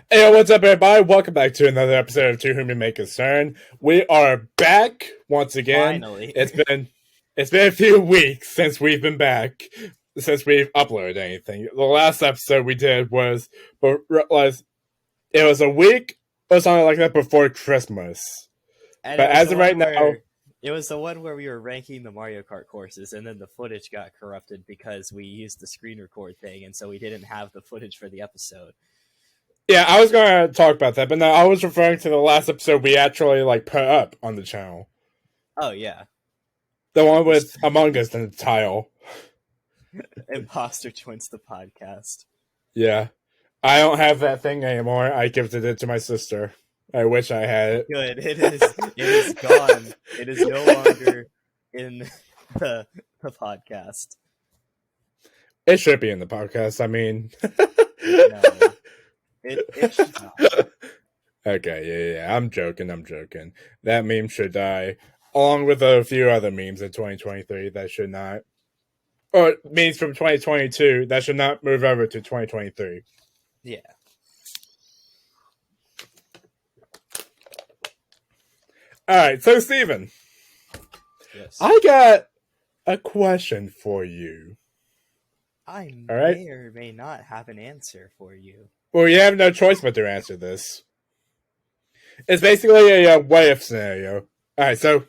Hey, what's up, everybody? Welcome back to another episode of To Whom It May Concern. We are back once again. Finally. It's been a few weeks since we've been back, since we've uploaded anything. The last episode we did was it was a week or something like that before Christmas. And But as of right now, it was the one where we were ranking the Mario Kart courses, and then the footage got corrupted because we used the screen record thing, and so we didn't have the footage for the episode. yeah, I was going to talk about that, but no, I was referring to the last episode we actually put up on the channel. Oh yeah, The one with Among Us in the title. Imposter Twins the podcast. Yeah. I don't have that thing anymore. I gifted it to my sister. I wish I had it. Good. It is gone. It is no longer in the podcast. It should be in the podcast. I mean, No, it should not. Okay, yeah. I'm joking. That meme should die, along with a few other memes in 2023 that should not, or memes from 2022 that should not move over to 2023. Yeah. All right, so Steven, Yes. I got a question for you. I All right. may or may not have an answer for you. Well, you have no choice but to answer this. It's basically a what if scenario. All right, so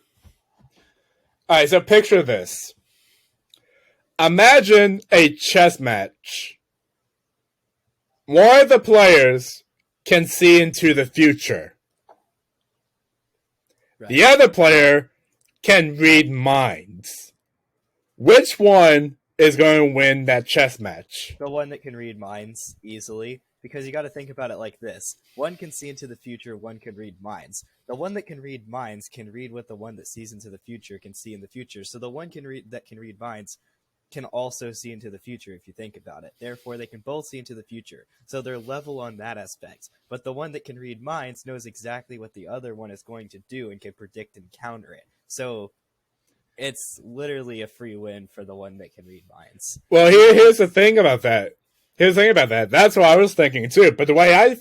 picture this. Imagine a chess match. One of the players can see into the future. Right. The other player can read minds. Which one is going to win that chess match? The one that can read minds easily, because you got to think about it like this. One can see into the future, one can read minds. The one that can read minds can read what the one that sees into the future can see in the future. So the one that can read minds can also see into the future if you think about it. Therefore, they can both see into the future. So they're level on that aspect. But the one that can read minds knows exactly what the other one is going to do and can predict and counter it. So it's literally a free win for the one that can read minds. Well, here's the thing about that. That's what I was thinking too. But the way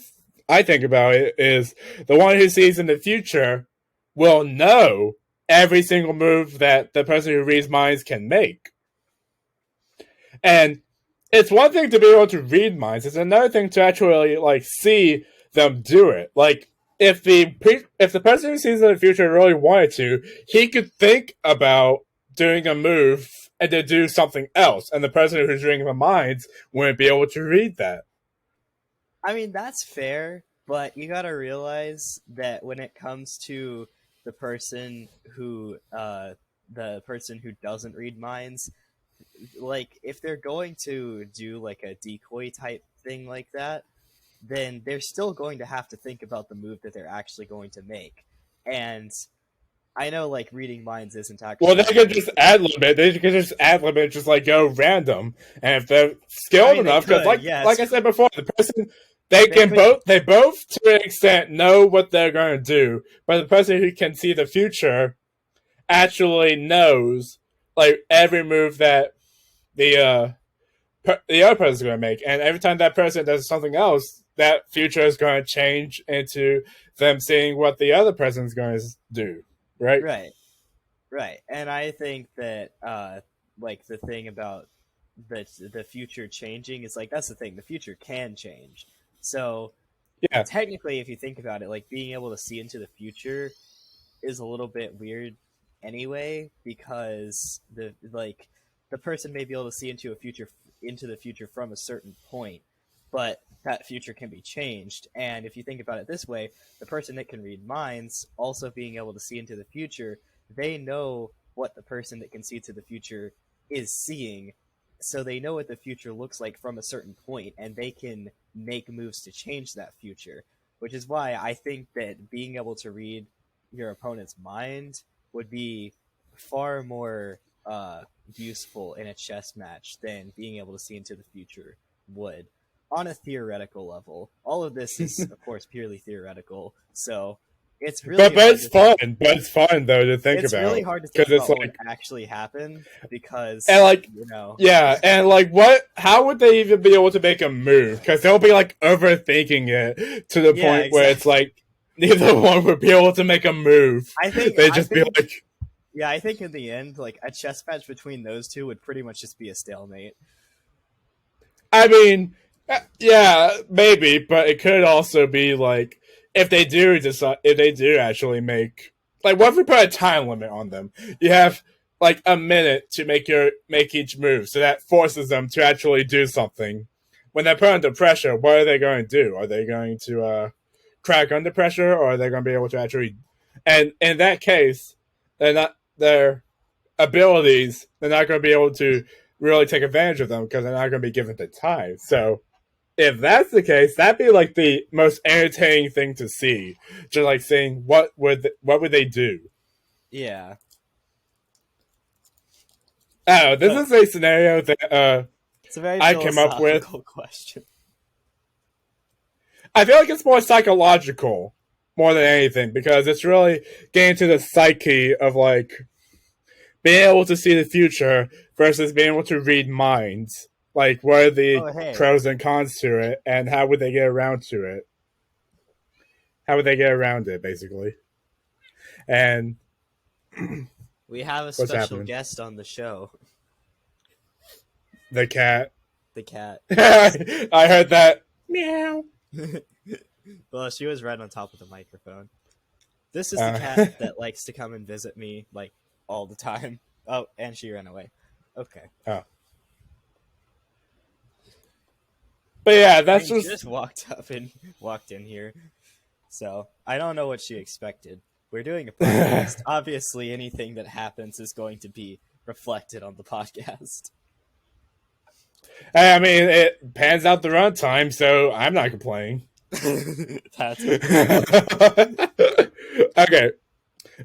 I think about it is the one who sees in the future will know every single move that the person who reads minds can make. And it's one thing to be able to read minds. It's another thing to actually see them do it. If the person who sees in the future really wanted to, he could think about doing a move and then do something else, and the person who's reading the minds wouldn't be able to read that. I mean, that's fair, but you gotta realize that when it comes to the person who doesn't read minds, if they're going to do a decoy type thing like that, then they're still going to have to think about the move that they're actually going to make. And I know reading minds isn't actually. Well, they could just ad lib it. Just go random, and if they're skilled enough, because like I said before, the person they both to an extent know what they're going to do, but the person who can see the future actually knows every move that the other person is going to make, and every time that person does something else, that future is going to change into them seeing what the other person is going to do. Right. And I think that the thing about the future changing is that's the thing. The future can change. So yeah, technically, if you think about it, being able to see into the future is a little bit weird anyway, because the person may be able to see into the future from a certain point, but that future can be changed. And if you think about it this way, the person that can read minds also being able to see into the future, they know what the person that can see to the future is seeing. So they know what the future looks like from a certain point, and they can make moves to change that future, which is why I think that being able to read your opponent's mind would be far more useful in a chess match than being able to see into the future would. On a theoretical level, all of this is, of course, purely theoretical. So it's really but it's fun. But it's fun though to think about. It's really hard to think about what would actually happen because and how would they even be able to make a move? Because they'll be like overthinking it to the point where it's like neither one would be able to make a move. I think be like. Yeah, I think in the end, like a chess match between those two would pretty much just be a stalemate. I mean, yeah, maybe, but it could also be like if they do actually make like what if we put a time limit on them? You have like a minute to make each move, so that forces them to actually do something. When they're put under pressure, what are they going to do? Are they going to crack under pressure, or are they going to be able to actually? And in that case, their abilities, they're not going to be able to really take advantage of them because they're not going to be given the time. So if that's the case, that'd be like the most entertaining thing to see. Just like saying what would they do? Yeah. Oh, this is a scenario that it's a very I came up with. Question. I feel like it's more psychological more than anything because it's really getting to the psyche of like being able to see the future versus being able to read minds. Like, what are the pros and cons to it, and how would they get around to it? How would they get around it, basically? And we have a special guest on the show. The cat. The cat. I heard that. Meow. Well, she was right on top of the microphone. This is the cat that likes to come and visit me, like, all the time. Oh, and she ran away. Okay. Oh. But yeah, that's just walked in here. So, I don't know what she expected. We're doing a podcast. Obviously, anything that happens is going to be reflected on the podcast. I mean, it pans out the runtime, so I'm not complaining. That's okay.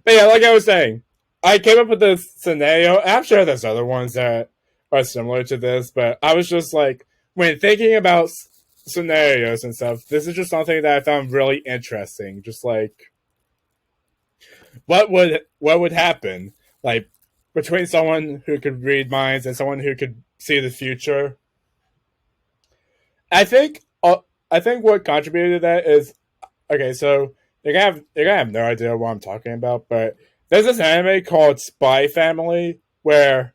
But yeah, like I was saying, I came up with this scenario. I'm sure there's other ones that are similar to this, but I was just like, when thinking about scenarios and stuff, this is just something that I found really interesting. Just like, what would happen, like between someone who could read minds and someone who could see the future? I think what contributed to that is okay. So you're gonna have no idea what I'm talking about, but there's this anime called Spy Family where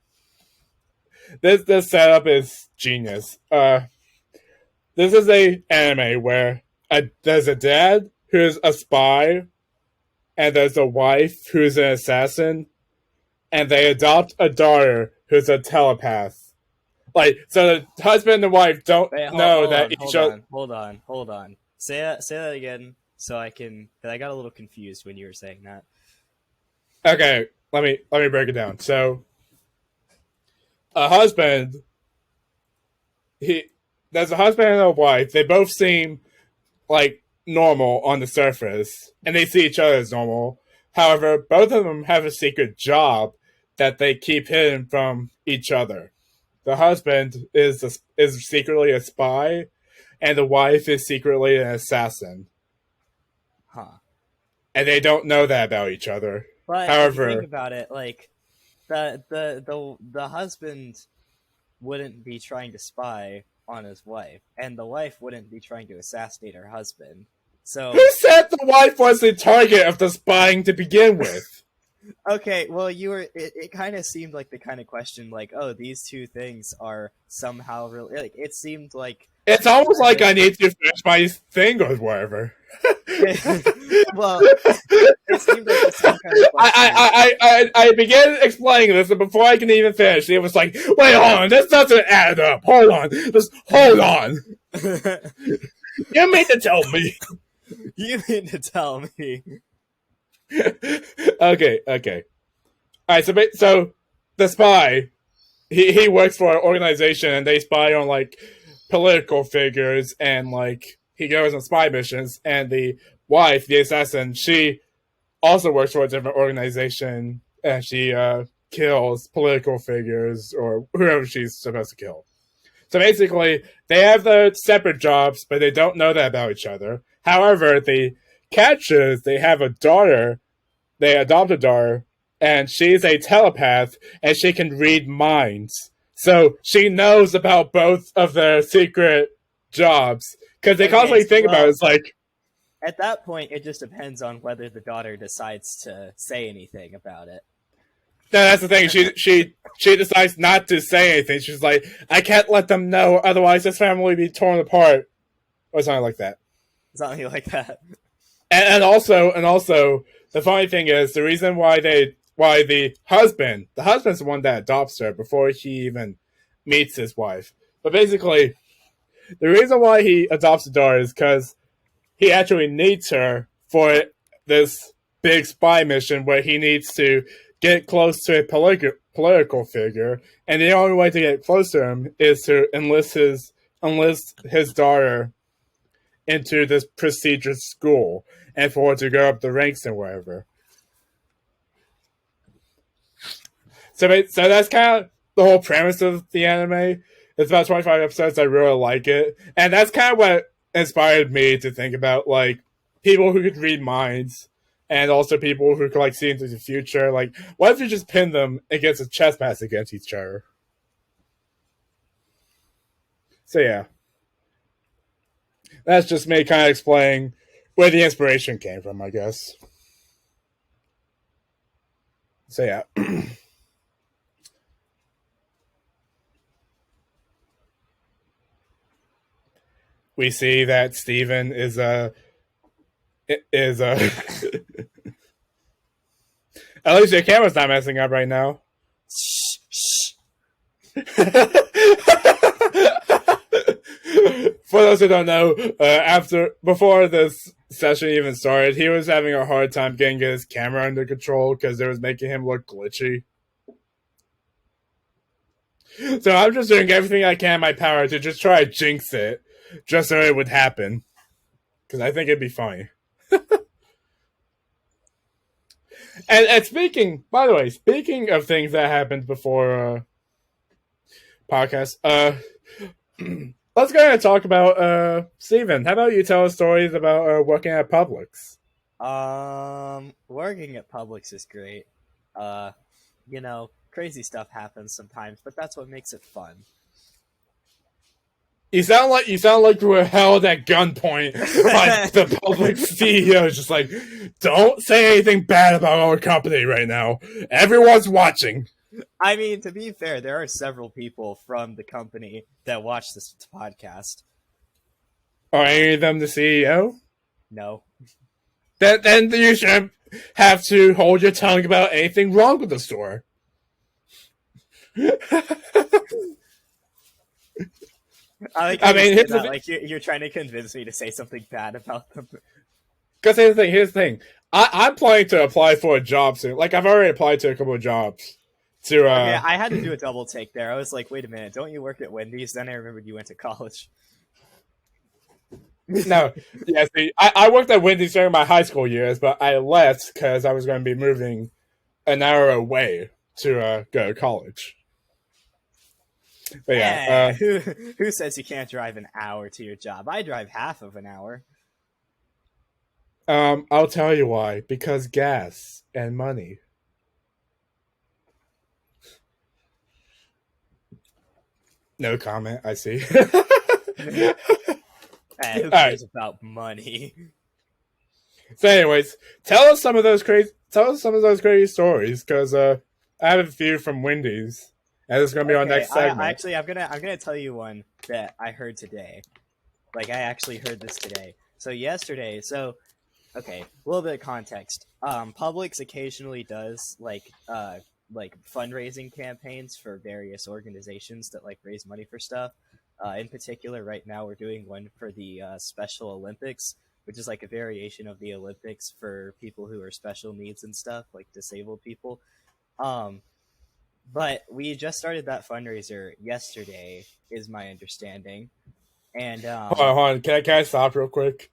this setup is genius. This is a anime where there's a dad who's a spy, and there's a wife who's an assassin, and they adopt a daughter who's a telepath. Like, so the husband and the wife don't know that each other. Hold on. Say that again, so I can. Cause I got a little confused when you were saying that. Okay, let me break it down. So, a husband, there's a husband and a wife. They both seem like normal on the surface, and they see each other as normal. However, both of them have a secret job that they keep hidden from each other. The husband is secretly a spy, and the wife is secretly an assassin. Huh. And they don't know that about each other. But however, if you think about it, like the husband wouldn't be trying to spy on his wife, and the wife wouldn't be trying to assassinate her husband. So who said the wife was the target of the spying to begin with? Okay, well, it kind of seemed like the kind of question, like, oh, these two things are somehow really, like, it seemed like... It's almost like I need to finish my thing or whatever. Well, it seemed like the same kind of question. I began explaining this, and before I can even finish, it was like, wait, hold on, this doesn't add up. Hold on. Just hold on. You mean to tell me? You mean to tell me? Okay. All right, so the spy, he works for an organization, and they spy on like political figures, and like he goes on spy missions. And the wife, the assassin, she also works for a different organization, and she kills political figures or whoever she's supposed to kill. So basically, they have their separate jobs, but they don't know that about each other. However, the catches they have a daughter, they adopt a daughter, and she's a telepath, and she can read minds. So she knows about both of their secret jobs. Because they constantly think about it, it's like... At that point, it just depends on whether the daughter decides to say anything about it. No, that's the thing. She decides not to say anything. She's like, I can't let them know, otherwise this family will be torn apart. Or something like that. Something like that. And also, the funny thing is, the reason why the husband's the one that adopts her before he even meets his wife. But basically, the reason why he adopts the daughter is because he actually needs her for this big spy mission where he needs to get close to a political figure, and the only way to get close to him is to enlist his daughter into this prestigious school, and for her to go up the ranks and wherever. So that's kind of the whole premise of the anime. It's about 25 episodes. I really like it, and that's kind of what inspired me to think about like people who could read minds, and also people who could like see into the future. Like, what if you just pin them against a chess match against each other? So yeah. That's just me kind of explaining where the inspiration came from, I guess. So yeah. We see that Steven is at least your camera's not messing up right now. For those who don't know, before this session even started, he was having a hard time getting his camera under control because it was making him look glitchy. So I'm just doing everything I can in my power to just try to jinx it, just so it would happen. Because I think it'd be funny. and speaking of things that happened before podcast, let's go ahead and talk about Steven. How about you tell us stories about working at Publix? Working at Publix is great. Crazy stuff happens sometimes, but that's what makes it fun. You sound like you were held at gunpoint by the Publix CEO. Just like, don't say anything bad about our company right now. Everyone's watching. I mean, to be fair, there are several people from the company that watch this podcast. Are any of them the CEO? No. Then you should have to hold your tongue about anything wrong with the store. You're trying to convince me to say something bad about them. Because here's the thing. I'm planning to apply for a job soon. Like, I've already applied to a couple of jobs. Yeah, I had to do a double take there. I was like, wait a minute, don't you work at Wendy's? Then I remembered you went to college. No. Yeah, see, I worked at Wendy's during my high school years, but I left because I was going to be moving an hour away to go to college. But yeah. Who says you can't drive an hour to your job? I drive half of an hour. I'll tell you why. Because gas and money. No comment, I see. Who cares about money? So anyways, tell us some of those crazy stories, because I have a few from Wendy's. And this is gonna be our next segment. I'm gonna tell you one that I heard today. Like, I actually heard this today. So yesterday, okay, a little bit of context. Publix occasionally does like fundraising campaigns for various organizations that like raise money for stuff. In particular, right now we're doing one for the Special Olympics, which is like a variation of the Olympics for people who are special needs and stuff, like disabled people. But we just started that fundraiser yesterday, is my understanding. And hold on. Can I stop real quick?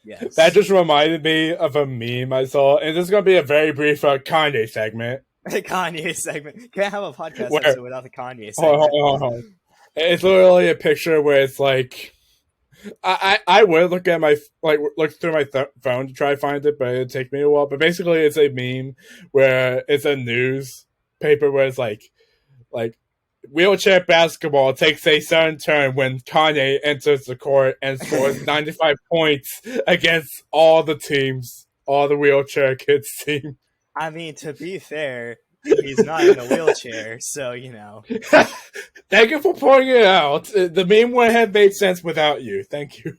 Yes. That just reminded me of a meme I saw, and this is going to be a very brief Kanye segment. Kanye segment. Can't have a podcast episode without the Kanye segment. Hold on. It's literally a picture where it's like I would look at look through my phone to try to find it, but it'd take me a while. But basically, it's a meme where it's a newspaper where it's like wheelchair basketball takes a sudden turn when Kanye enters the court and scores 95 points against all the teams, all the wheelchair kids team. I mean, to be fair, he's not in a wheelchair, so you know. Thank you for pointing it out. The meme would have made sense without you. Thank you.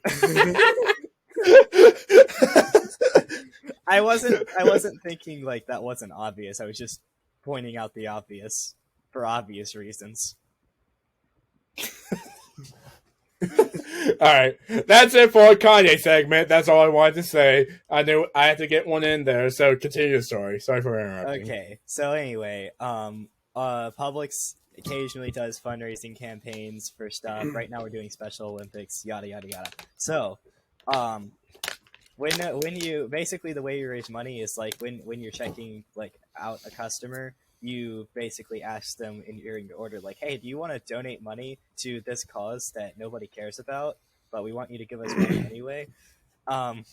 I wasn't thinking like that wasn't obvious. I was just pointing out the obvious for obvious reasons. All right, that's it for a Kanye segment. That's all I wanted to say. I knew I had to get one in there, so continue the story. Sorry for interrupting. Okay, so anyway, Publix occasionally does fundraising campaigns for stuff. Right now, we're doing Special Olympics, yada yada yada. So, when you basically the way you raise money is like when you're checking like out a customer, you basically ask them in your order, like, hey, do you want to donate money to this cause that nobody cares about, but we want you to give us money anyway? And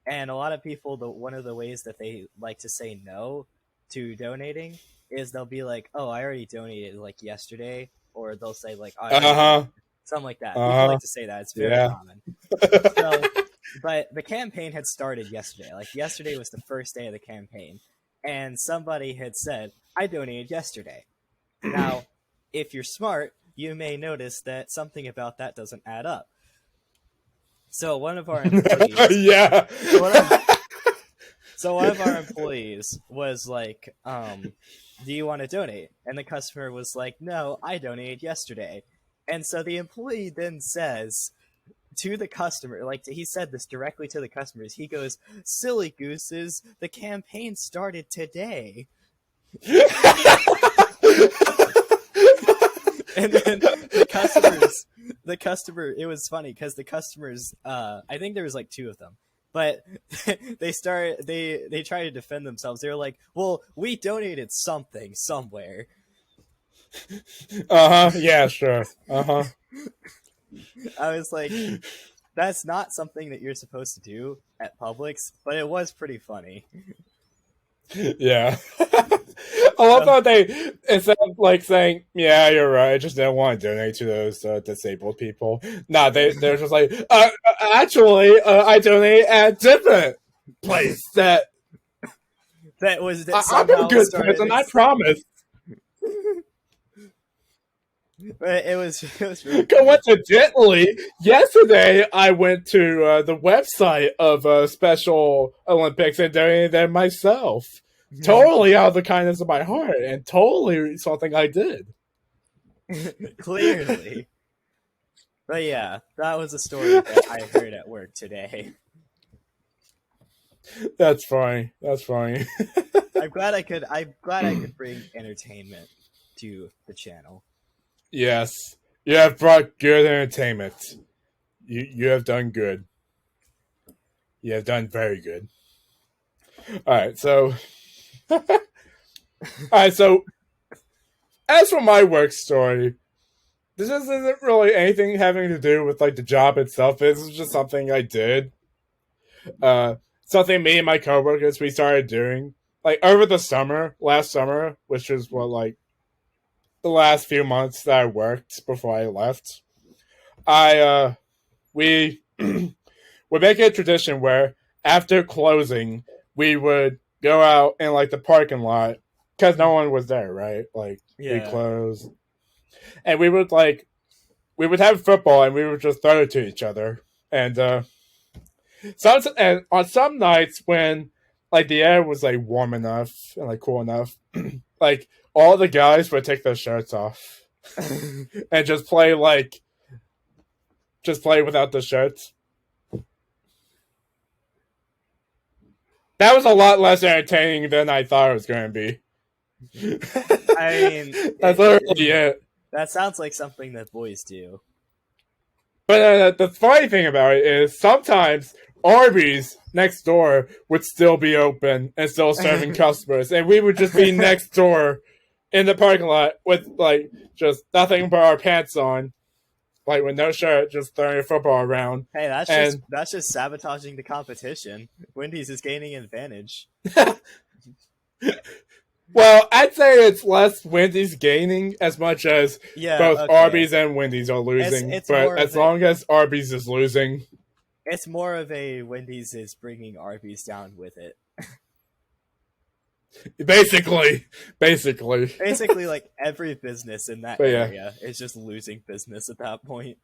a lot of people, one of the ways that they like to say no to donating is they'll be like, oh, I already donated like yesterday, or they'll say like, oh, something like that. People like to say that. It's very common. So, but the campaign had started yesterday. Like yesterday was the first day of the campaign. And somebody had said, I donated yesterday. Now, if you're smart, you may notice that something about that doesn't add up. So one of our employees... yeah. So one of our employees was like, do you want to donate? And the customer was like, no, I donated yesterday. And so the employee then says to the customer, like he said this directly to the customers, he goes, silly gooses, the campaign started today. And then the customer, it was funny because the customers, I think there was like two of them, but they try to defend themselves. They were like, well, we donated something somewhere. Yeah, sure. I was like, that's not something that you're supposed to do at Publix, but it was pretty funny. Yeah. I love how they, instead of like saying, yeah, you're right, I just didn't want to donate to those disabled people. Nah, they're just like, actually, I donate at a different place that was that I'm a good person, I promise. But it was really coincidentally, yesterday I went to the website of Special Olympics and donated them myself. Totally out of the kindness of my heart, and totally something I did. Clearly. But yeah, that was a story that I heard at work today. That's funny. That's funny. I'm glad I could bring entertainment to the channel. Yes. You have brought good entertainment. You have done good. You have done very good. Alright, so as for my work story, this isn't really anything having to do with like the job itself. This is just something I did. Something me and my coworkers we started doing like over the last summer, which is what like the last few months that I worked before I left. We would make it a tradition where after closing, we would go out in like the parking lot because no one was there, right? Like we closed, and we would have football and we would just throw it to each other. And on some nights when like the air was like warm enough and like cool enough, like all the guys would take their shirts off and just play without the shirts. That was a lot less entertaining than I thought it was going to be. I mean, that's literally it. That sounds like something that boys do. But the funny thing about it is sometimes Arby's next door would still be open and still serving customers, and we would just be next door in the parking lot with like just nothing but our pants on, like with no shirt, just throwing a football around. Hey, that's just sabotaging the competition. Wendy's is gaining an advantage. Well, I'd say it's less Wendy's gaining as much as both Arby's and Wendy's are losing. But as long as Arby's is losing, it's more of a Wendy's is bringing Arby's down with it. Basically, like every business in that area is just losing business at that point.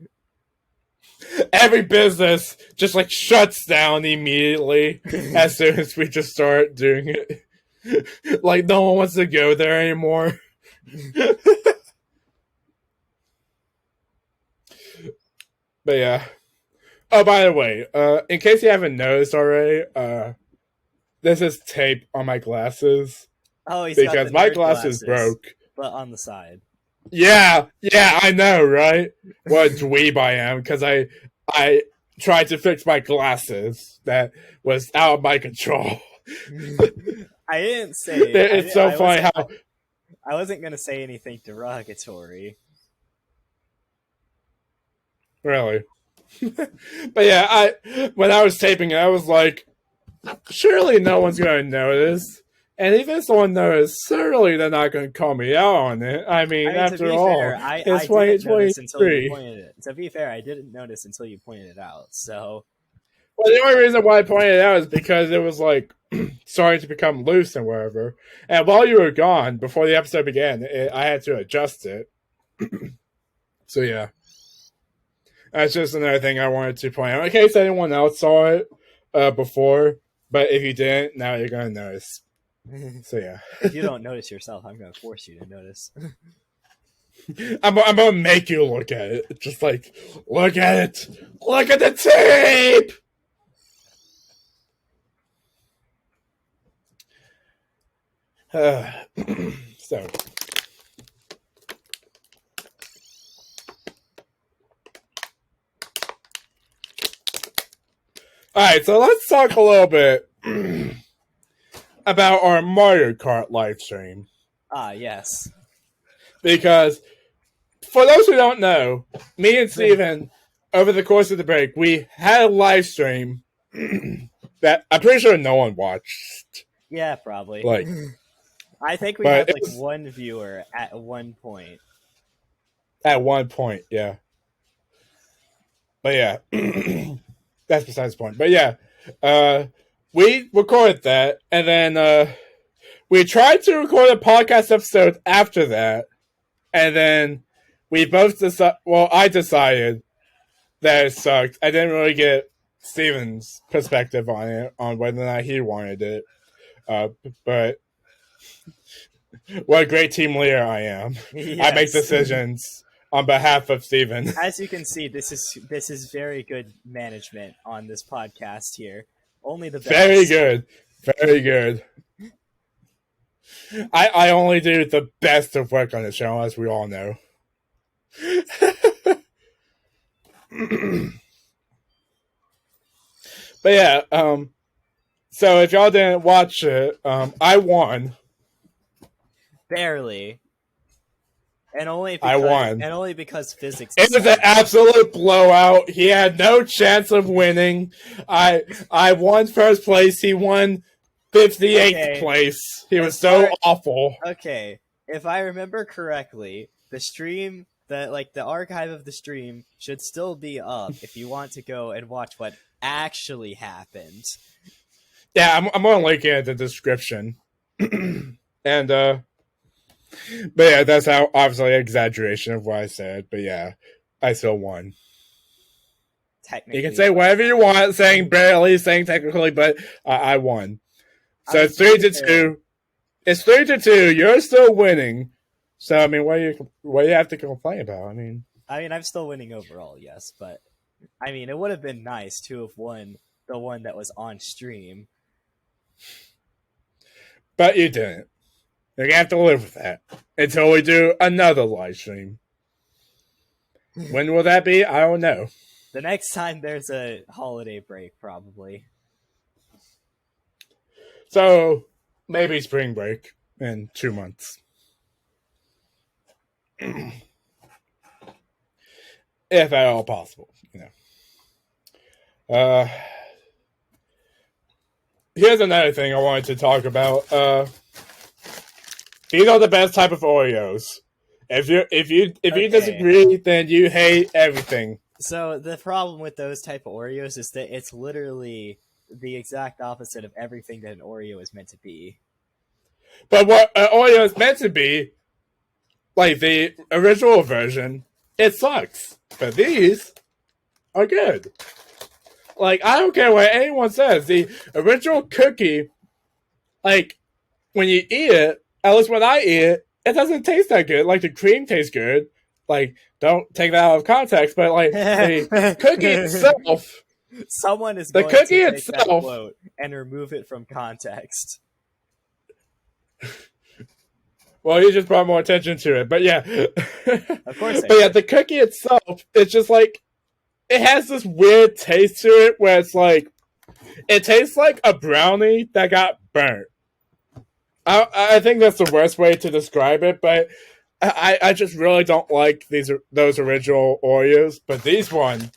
Every business just like shuts down immediately as soon as we just start doing it. Like no one wants to go there anymore. But yeah. Oh, by the way, in case you haven't noticed already, this is tape on my glasses. Oh, he's because got the my glasses broke. But on the side. Yeah, I know, right? What a dweeb I am, because I tried to fix my glasses that was out of my control. I didn't say it's so funny how I wasn't gonna say anything derogatory. Really? But yeah, when I was taping it, I was like, surely no one's gonna notice. And even if someone knows, surely they're not going to call me out on it. I mean after all, it's 2023. To be fair, I didn't notice until you pointed it out. So, well, the only reason why I pointed it out is because it was like starting to become loose and wherever. And while you were gone, before the episode began, I had to adjust it. So yeah, that's just another thing I wanted to point out in case anyone else saw it before. But if you didn't, now you're going to notice. So yeah. If you don't notice yourself, I'm going to force you to notice. I'm going to make you look at it. Just like, look at it. Look at the tape. So. Alright, so let's talk a little bit about our Mario Kart live stream. Ah, yes. Because, for those who don't know, me and Steven, over the course of the break, we had a live stream that I'm pretty sure no one watched. Yeah, probably. Like, I think we had like one viewer at one point. At one point, yeah. But yeah, that's besides the point. But yeah, we recorded that, and then we tried to record a podcast episode after that, and then we both I decided that it sucked. I didn't really get Steven's perspective on it, on whether or not he wanted it. But what a great team leader I am. Yes. I make decisions on behalf of Steven. As you can see, this is very good management on this podcast here. Only the best. Very good. Very good. I only do the best of work on the channel, as we all know. But yeah, so if y'all didn't watch it, I won. Barely. And only because, I won. And only because physics. It was an absolute blowout. He had no chance of winning. I won first place. He won 58th place. He was so awful. Okay, if I remember correctly, the stream, the archive of the stream should still be up if you want to go and watch what actually happened. Yeah, I'm gonna link it in the description. And but yeah, that's how obviously an exaggeration of what I said. But yeah, I still won. Technically, you can say whatever you want, saying barely, saying technically, but I won. So it's 3-2. It's 3-2. You're still winning. So I mean, what do you have to complain about? I mean, I'm still winning overall, yes, but I mean, it would have been nice to have won the one that was on stream. But you didn't. You're going to have to live with that until we do another live stream. When will that be? I don't know. The next time there's a holiday break, probably. So, maybe spring break in 2 months. if at all possible. Uh, Here's another thing I wanted to talk about. These are the best type of Oreos. If you disagree, then you hate everything. So the problem with those type of Oreos is that it's literally the exact opposite of everything that an Oreo is meant to be. But what an Oreo is meant to be, like the original version, it sucks. But these are good. Like, I don't care what anyone says. The original cookie, like, when you eat it, at least when I eat it, it doesn't taste that good. Like, the cream tastes good. Like, don't take that out of context, but, like, the cookie itself... Someone is going to take that quote and remove it from context. Well, you just brought more attention to it, but yeah. Of course. But yeah, the cookie itself, it's just like, it has this weird taste to it where it's like, it tastes like a brownie that got burnt. I think that's the worst way to describe it, but I just really don't like those original Oreos. But these one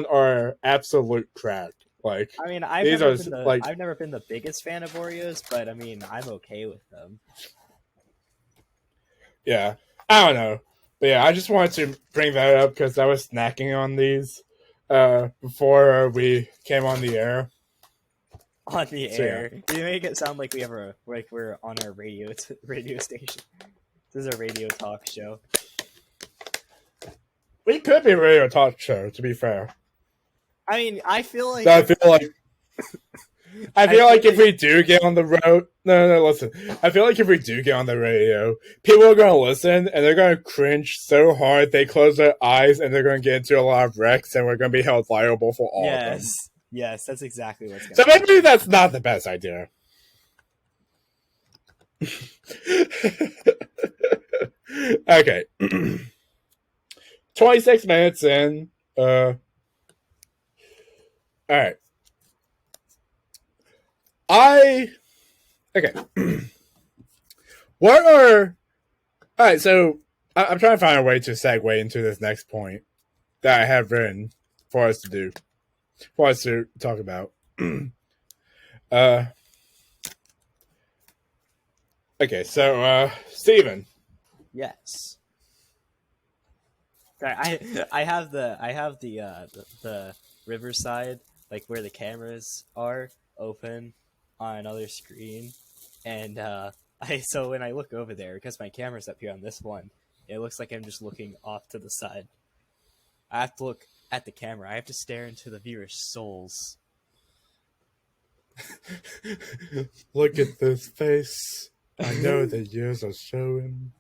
are absolute crack. Like, I mean, I've never been the biggest fan of Oreos, but I mean, I'm okay with them. Yeah, I don't know. But yeah, I just wanted to bring that up because I was snacking on these before we came on the air. On the air, yeah. You make it sound like we're on our radio station. This is a radio talk show. We could be a radio talk show, to be fair. I mean, I feel like if we do get on the road, no, listen. I feel like if we do get on the radio, people are going to listen and they're going to cringe so hard they close their eyes and they're going to get into a lot of wrecks and we're going to be held liable for all of them. Yes, that's exactly what's going to happen. So maybe that's not the best idea. Okay. 26 minutes in. All right. Okay. All right, so I'm trying to find a way to segue into this next point that I have written for us to talk about. Okay, so Steven. Yes. Sorry, I have the Riverside, like where the cameras are, open on another screen, and so when I look over there, because my camera's up here on this one, it looks like I'm just looking off to the side. I have to look at the camera. I have to stare into the viewer's souls. Look at this face. I know the years are showing.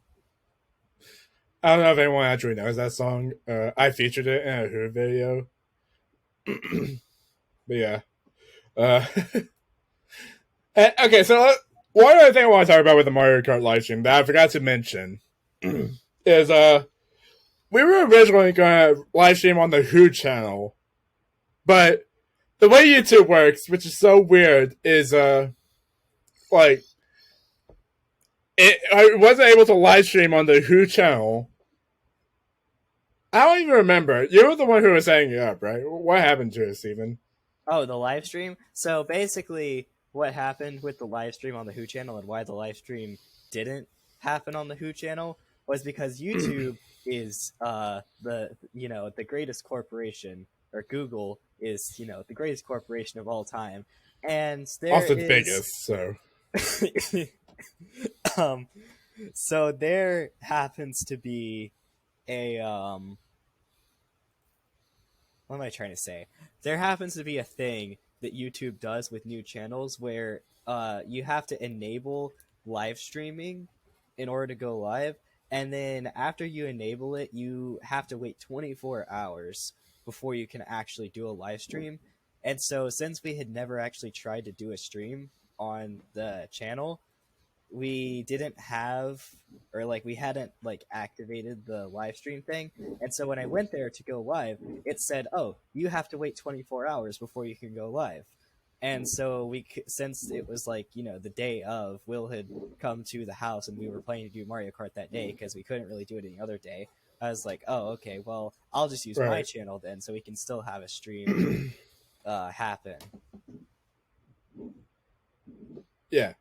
I don't know if anyone actually knows that song. I featured it in a Who video. But yeah. Okay, so one other thing I want to talk about with the Mario Kart livestream that I forgot to mention is we were originally going to livestream on the Who channel, but the way YouTube works, which is so weird, is like I wasn't able to livestream on the Who channel. I don't even remember. You were the one who was setting it up, right? What happened to it, Steven? Oh, the live stream? So basically, what happened with the live stream on the Who channel and why the live stream didn't happen on the Who channel was because YouTube is the greatest corporation, or Google is the greatest corporation of all time, and also the biggest. So, so there happens to be a what am I trying to say? There happens to be a thing that YouTube does with new channels where you have to enable live streaming in order to go live, and then after you enable it, you have to wait 24 hours before you can actually do a live stream. And so since we had never actually tried to do a stream on the channel, we didn't have, or we hadn't activated the live stream thing. And so when I went there to go live, it said, oh, you have to wait 24 hours before you can go live. And so since it was the day of, Will had come to the house and we were planning to do Mario Kart that day because we couldn't really do it any other day. I was like, oh, okay, well, I'll just use my channel then, so we can still have a stream happen. Yeah.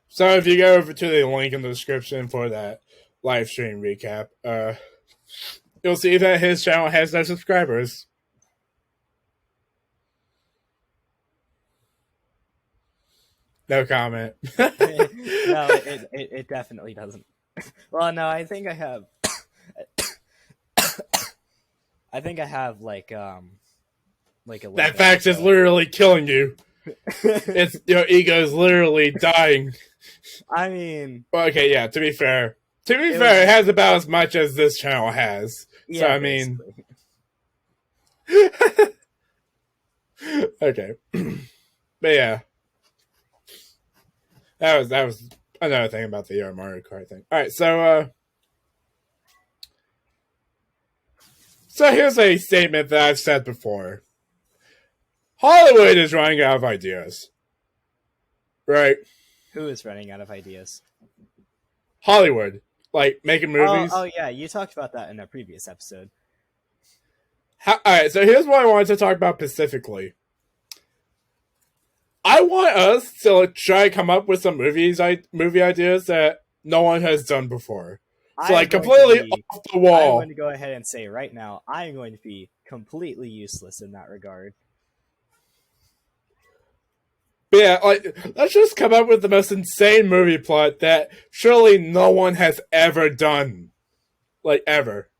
So if you go over to the link in the description for that live stream recap, you'll see that his channel has no subscribers. No comment. No, it definitely doesn't. Well, no, I think I have. I think I have like a. That fact is literally killing you. It's your ego is literally dying. I mean, well, okay, yeah. To be fair, it has about as much as this channel has. Yeah, so I mean, okay, but yeah, that was another thing about the Mario Kart thing. All right, so here's a statement that I've said before. Hollywood is running out of ideas. Right? Who is running out of ideas? Hollywood. Like, making movies. Oh yeah, you talked about that in a previous episode. Alright, so here's what I wanted to talk about specifically. I want us to try to come up with some movie ideas that no one has done before. So, like, completely off the wall. I'm going to go ahead and say right now, I'm going to be completely useless in that regard. But yeah, like, let's just come up with the most insane movie plot that surely no one has ever done. Like, ever.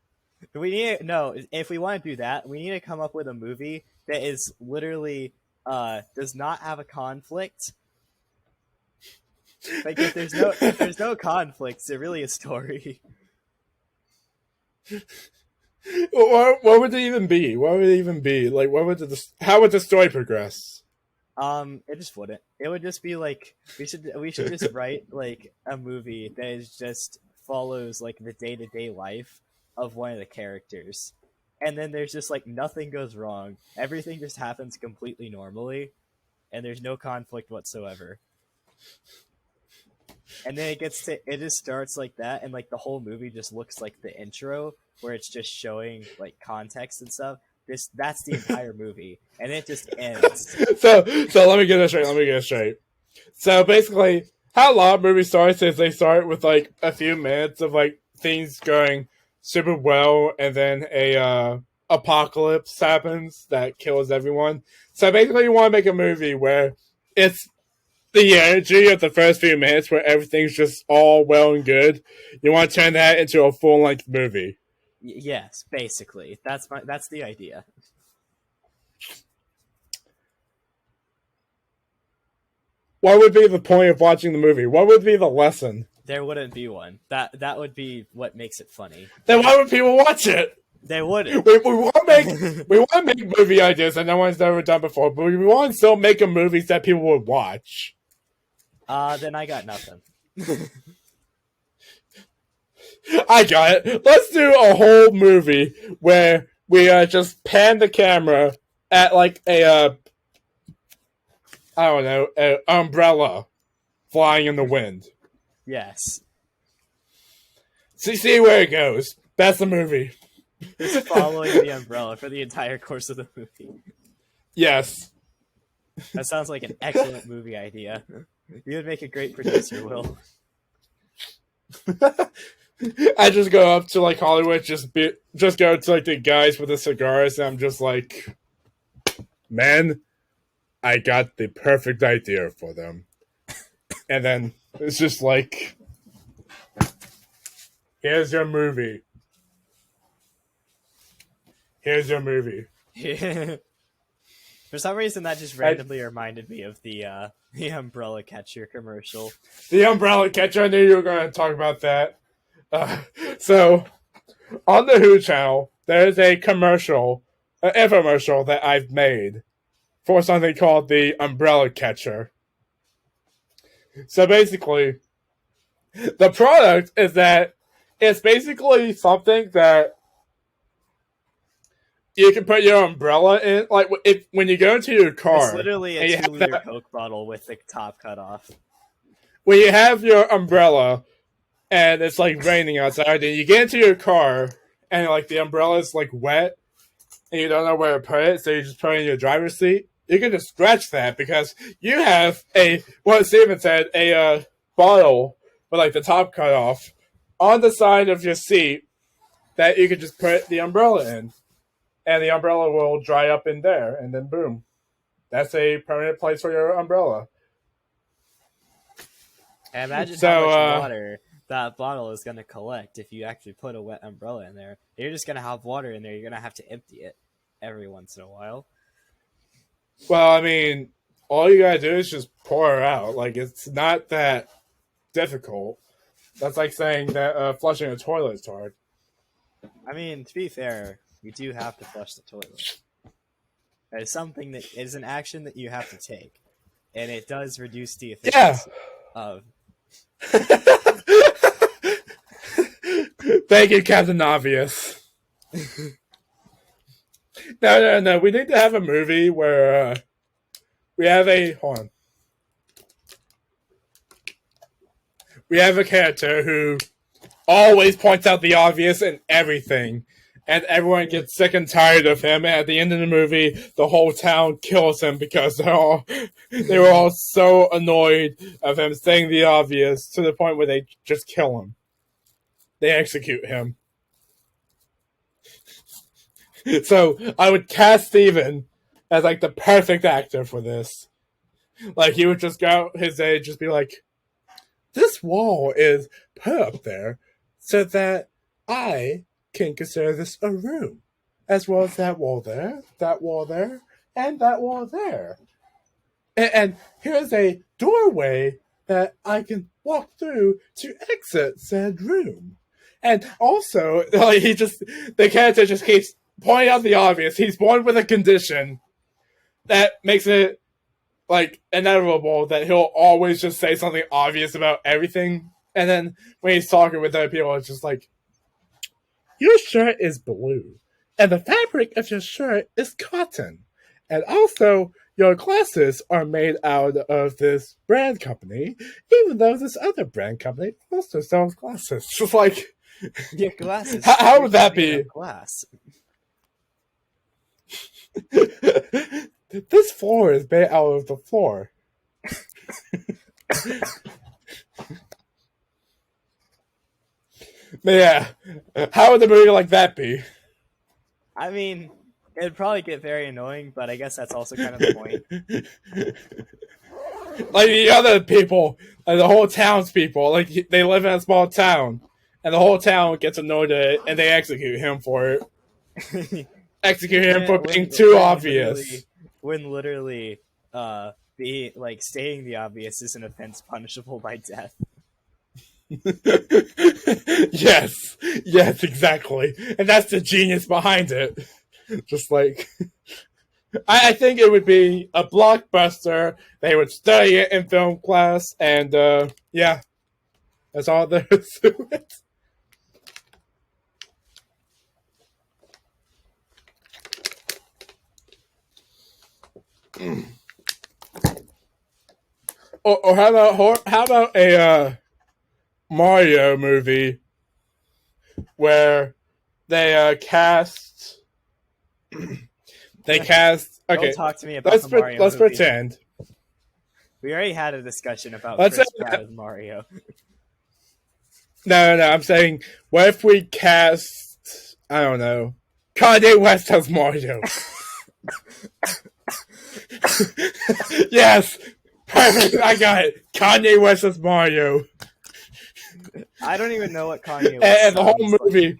If we want to do that, we need to come up with a movie that is literally, does not have a conflict. Like, if there's no conflicts, it's really a story. What would it even be? What would it even be? Like, how would the story progress? It just wouldn't. It would just be like we should just write like a movie that is just follows like the day-to-day life of one of the characters, and then there's just like nothing goes wrong. Everything just happens completely normally, and there's no conflict whatsoever. And then it just starts like that, and like the whole movie just looks like the intro where it's just showing like context and stuff. That's the entire movie, and it just ends. So let me get this straight. So basically, how a lot of movies starts is they start with like a few minutes of like things going super well, and then a apocalypse happens that kills everyone. So basically, you want to make a movie where it's the energy of the first few minutes where everything's just all well and good. You want to turn that into a full-length movie. Yes, basically. That's the idea. What would be the point of watching the movie? What would be the lesson? There wouldn't be one. That would be what makes it funny. Then why would people watch it? They wouldn't. We want to make movie ideas that no one's ever done before, but we want to still make movies that people would watch. Then I got nothing. I got it. Let's do a whole movie where we just pan the camera at like an umbrella flying in the wind. Yes. See where it goes. That's the movie. Just following the umbrella for the entire course of the movie. Yes. That sounds like an excellent movie idea. You would make a great producer, Will. I just go up to like Hollywood, just go to like the guys with the cigars, and I'm just like, man, I got the perfect idea for them. And then it's just like, here's your movie. Here's your movie. For some reason, that just randomly reminded me of the umbrella catcher commercial. The umbrella catcher. I knew you were going to talk about that. So, on the Who channel, there's a commercial, an infomercial that I've made for something called the umbrella catcher. So basically, the product is that it's basically something that you can put your umbrella in, like when you go into your car. It's literally a 2-liter Coke bottle with the top cut off. When you have your umbrella, and it's like raining outside, and you get into your car, and like the umbrella's like wet, and you don't know where to put it, so you just put it in your driver's seat. You can just scratch that because you have what Steven said, a bottle with like the top cut off on the side of your seat that you could just put the umbrella in, and the umbrella will dry up in there, and then boom, that's a permanent place for your umbrella. And imagine how much water that bottle is going to collect if you actually put a wet umbrella in there. You're just going to have water in there. You're going to have to empty it every once in a while. Well, I mean, all you gotta do is just pour it out. Like, it's not that difficult. That's like saying that flushing a toilet is hard. I mean, to be fair, you do have to flush the toilet. It's something that is an action that you have to take, and it does reduce the efficiency of. Thank you, Captain Obvious. No. We need to have a movie where we have a We have a character who always points out the obvious in everything, and everyone gets sick and tired of him. And at the end of the movie, the whole town kills him because they were all so annoyed of him saying the obvious to the point where they just kill him. They execute him. So I would cast Steven as like the perfect actor for this. Like, he would just go out his day, just be like, this wall is put up there so that I can consider this a room, as well as that wall there, and that wall there. And here's a doorway that I can walk through to exit said room. And also, like, the character just keeps pointing out the obvious. He's born with a condition that makes it like inevitable that he'll always just say something obvious about everything. And then when he's talking with other people, it's just like, your shirt is blue, and the fabric of your shirt is cotton. And also, your glasses are made out of this brand company, even though this other brand company also sells glasses. Just like, yeah, glasses. How would that be? Glass. This floor is made out of the floor. Yeah, how would a movie like that be? I mean, it'd probably get very annoying, but I guess that's also kind of the point. Like the other people, like the whole townspeople, like they live in a small town, and the whole town gets annoyed at it, and they execute him for it. Execute him for being too obvious. When literally, stating the obvious is an offense punishable by death. Yes, exactly. And that's the genius behind it. Just like, I think it would be a blockbuster. They would study it in film class, and yeah, that's all there is to it. Or how about a Mario movie where they cast okay, don't talk to me about the Mario let's movie. Pretend we already had a discussion about Chris Pratt as Mario. No, I'm saying, what if we cast, I don't know, Kanye West as Mario? Yes, perfect. I got it. Kanye West as Mario. I don't even know what Kanye West and the whole movie.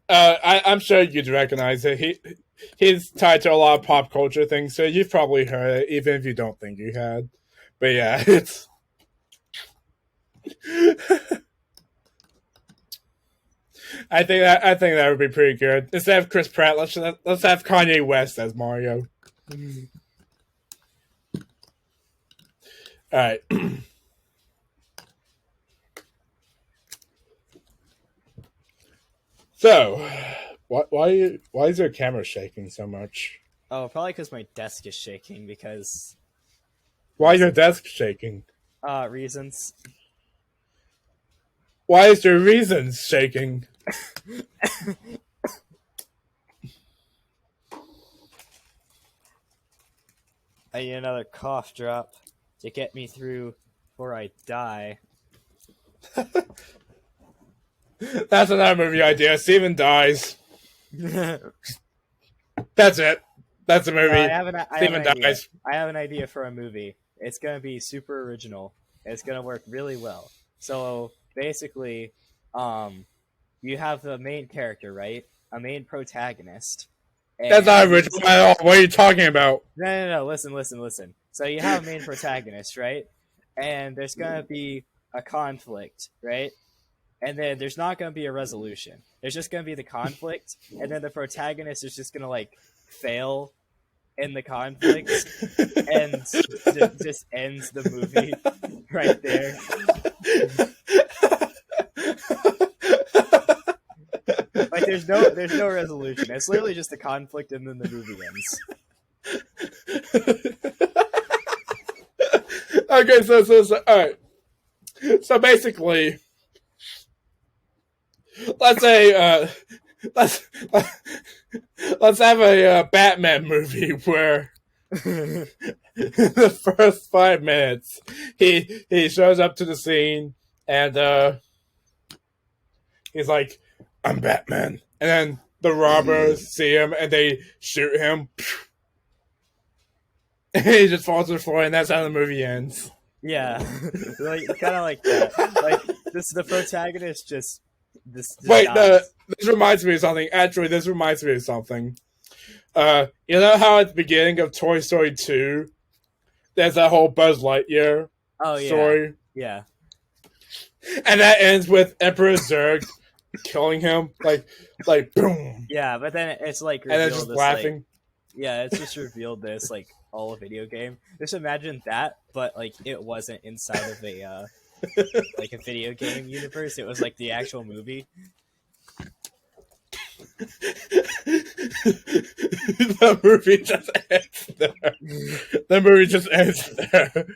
I'm sure you'd recognize it. He's tied to a lot of pop culture things, so you've probably heard it, even if you don't think you had. But yeah, it's. I think that would be pretty good. Instead of Chris Pratt, let's have Kanye West as Mario. All right. So, why is your camera shaking so much? Oh, probably because my desk is shaking. Because why is your desk shaking? Reasons. Why is your reasons shaking? I need another cough drop to get me through before I die. That's another movie idea. Steven dies. That's it. That's a movie. Steven dies. I have an idea for a movie. It's going to be super original. It's going to work really well. So basically, you have the main character, right? A main protagonist. That's not original at all. What are you talking about? No. Listen. So you have a main protagonist, right? And there's going to be a conflict, right? And then there's not going to be a resolution. There's just going to be the conflict, and then the protagonist is just going to, like, fail in the conflict, and just ends the movie right there. Like, there's no resolution. It's literally just a conflict, and then the movie ends. Okay, so all right. So basically, let's say let's have a Batman movie where the first 5 minutes he shows up to the scene and he's like, "I'm Batman," and then the robbers see him and they shoot him, and he just falls to the floor, and that's how the movie ends. Yeah, like kind of like that. Like the protagonist just. This reminds me of something. Actually, this reminds me of something. You know how at the beginning of Toy Story 2, there's that whole Buzz Lightyear story? Yeah. And that ends with Emperor Zurg killing him, like boom. Yeah, but then it's like revealed, and then just laughing. Like, yeah, it's just revealed this like all a video game. Just imagine that, but like it wasn't inside of a like a video game universe. It was like the actual movie. The movie just ends there. The movie just ends there.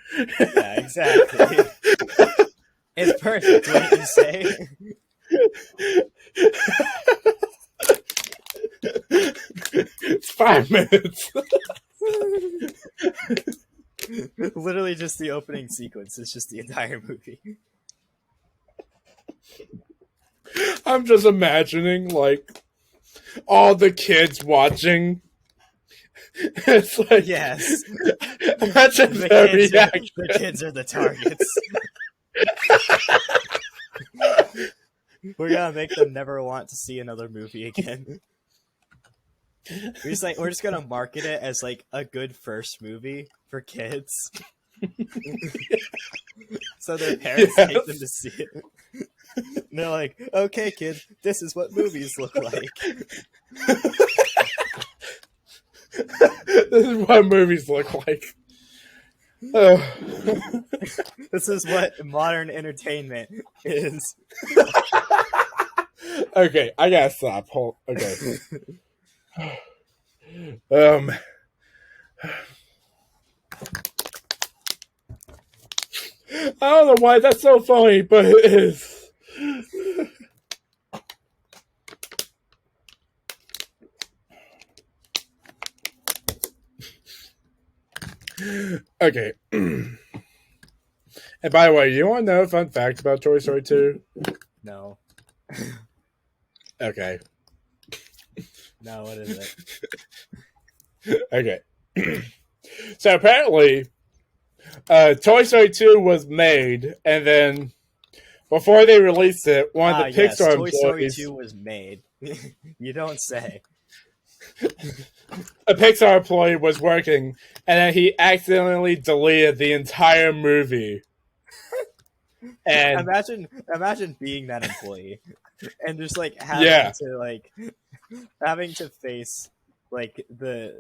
Yeah, exactly. It's perfect, what you say. It's 5 minutes. Literally just the opening sequence. It's just the entire movie. I'm just imagining, like, all the kids watching. It's like, yes. Imagine their reaction. The kids are the targets. We're gonna make them never want to see another movie again. We're just gonna market it as like a good first movie for kids, so their parents take them to see it. And they're like, "Okay, kid, this is what movies look like." This is what movies look like. Oh. This is what modern entertainment is. Okay, I gotta stop. Okay. I don't know why that's so funny, but it is. Okay. And by the way, you want to know a fun fact about Toy Story 2? No. Okay. No, what is it? Okay. So apparently, Toy Story 2 was made, and then before they released it, one of the Pixar employees... Toy Story 2 was made. You don't say. A Pixar employee was working, and then he accidentally deleted the entire movie. And imagine being that employee and just like having to face like the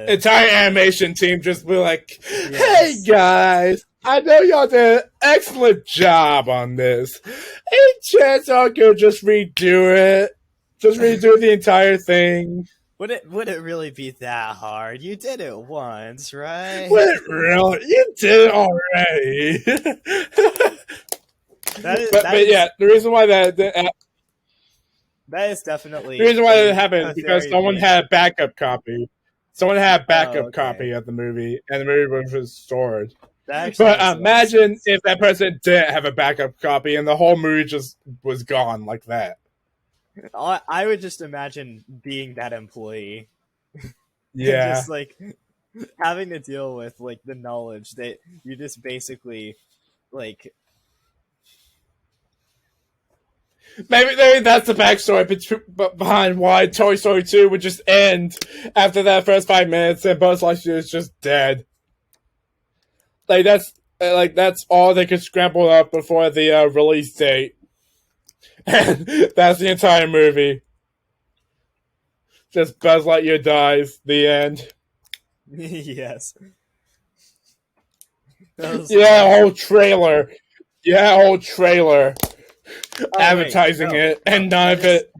entire animation team just be like, "Hey guys, I know y'all did an excellent job on this. Any chance y'all could just redo it? Just redo the entire thing?" Would it really be that hard? You did it once, right? What really? You did it already. But yeah, the reason why that is definitely the reason why that happened a is because very someone big. had a backup copy. Someone had a Oh, backup okay. copy of the movie, and the movie was restored. That actually But makes a lot of imagine sense. if that person didn't have a backup copy, and the whole movie just was gone like that. I would just imagine being that employee and Yeah. just like having to deal with like the knowledge that you just basically like. Maybe that's the backstory behind why Toy Story 2 would just end after that first 5 minutes and Buzz Lightyear is just dead. That's all they could scramble up before the release date. And that's the entire movie. Just Buzz Lightyear dies. The end. Yes. Yeah, whole trailer. Yeah, whole trailer. Oh, advertising it, and none of it.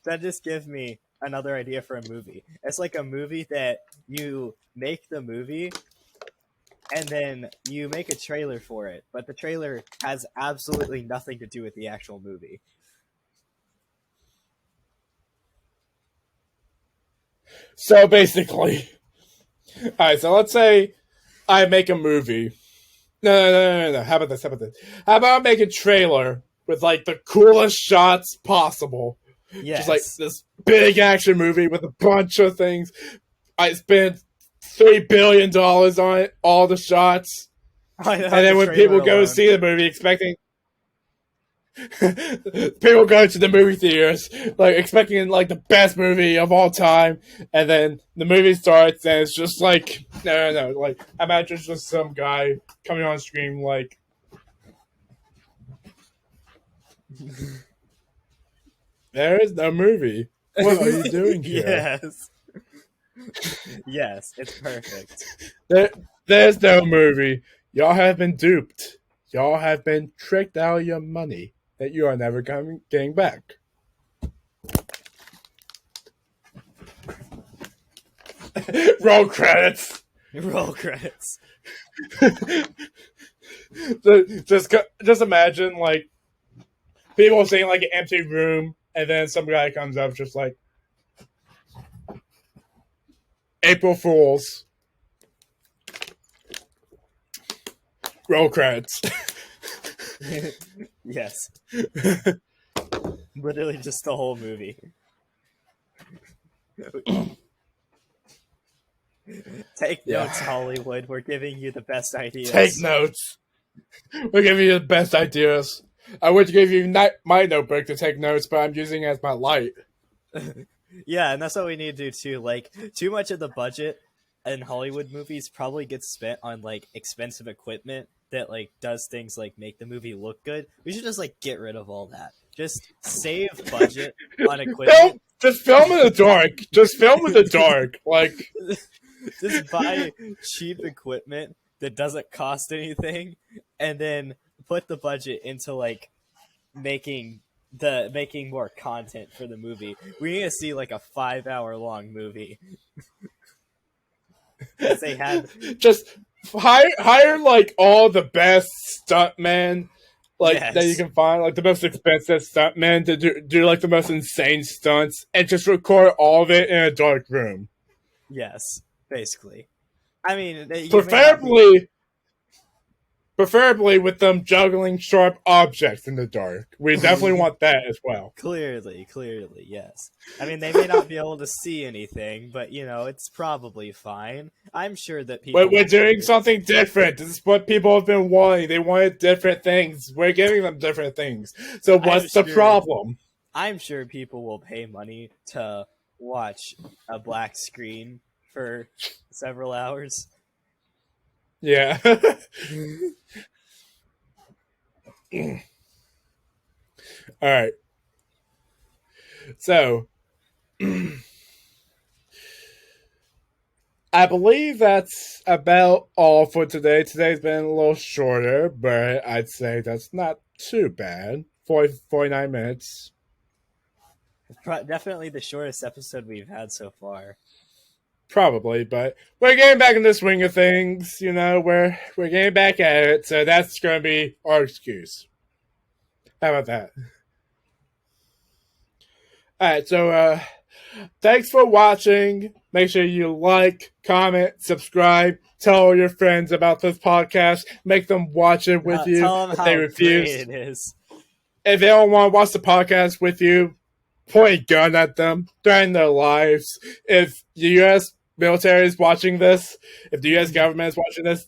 That just gives me another idea for a movie. It's like a movie that you make the movie and then you make a trailer for it, but the trailer has absolutely nothing to do with the actual movie. So basically, alright, so let's say I make a movie. No. How about this? How about I make a trailer with like the coolest shots possible? Yes. Just like this big action movie with a bunch of things. I spent $3 billion on it, all the shots. And then when people go see the movie expecting people go to the movie theaters like expecting like the best movie of all time, and then the movie starts and it's just like no. Like imagine just some guy coming on screen like there is no movie. What are you doing here? Yes. Yes, it's perfect. There's no movie. Y'all have been duped. Y'all have been tricked out of your money that you are never getting back. Roll credits. Roll credits. Just imagine like people seeing like an empty room, and then some guy comes up just like April Fools. Roll credits. Yes. Literally just the whole movie. Take notes, Hollywood. We're giving you the best ideas. Take notes. We're giving you the best ideas. I would give you my notebook to take notes, but I'm using it as my light. Yeah, and that's what we need to do too. Like, too much of the budget in Hollywood movies probably gets spent on like expensive equipment that like does things like make the movie look good. We should just like get rid of all that. Just save budget on equipment. Just film in the dark. Just film in the dark. Like, just buy cheap equipment that doesn't cost anything, and then put the budget into like making more content for the movie. We need to see like a 5-hour long movie. As they had just hire like all the best stuntmen like that you can find, like the most expensive stuntmen to do like the most insane stunts, and just record all of it in a dark room. Yes, basically. I mean, preferably with them juggling sharp objects in the dark. We definitely want that as well. Clearly, yes. I mean, they may not be able to see anything, but you know, it's probably fine. I'm sure that people. We're doing something different. This is what people have been wanting. They wanted different things. We're giving them different things. So what's the problem? I'm sure people will pay money to watch a black screen for several hours. Yeah. All right. So, I believe that's about all for today. Today's been a little shorter, but I'd say that's not too bad. 49 minutes. Definitely the shortest episode we've had so far. Probably, but we're getting back in the swing of things. You know, we're getting back at it, so that's going to be our excuse. How about that? All right, so thanks for watching. Make sure you like, comment, subscribe, tell all your friends about this podcast. Make them watch it with you. Tell them how great it is. If they don't want to watch the podcast with you, point a gun at them, threaten their lives. If the U.S. military is watching this, if the U.S. government is watching this,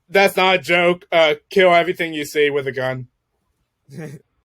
that's not a joke. Kill everything you see with a gun.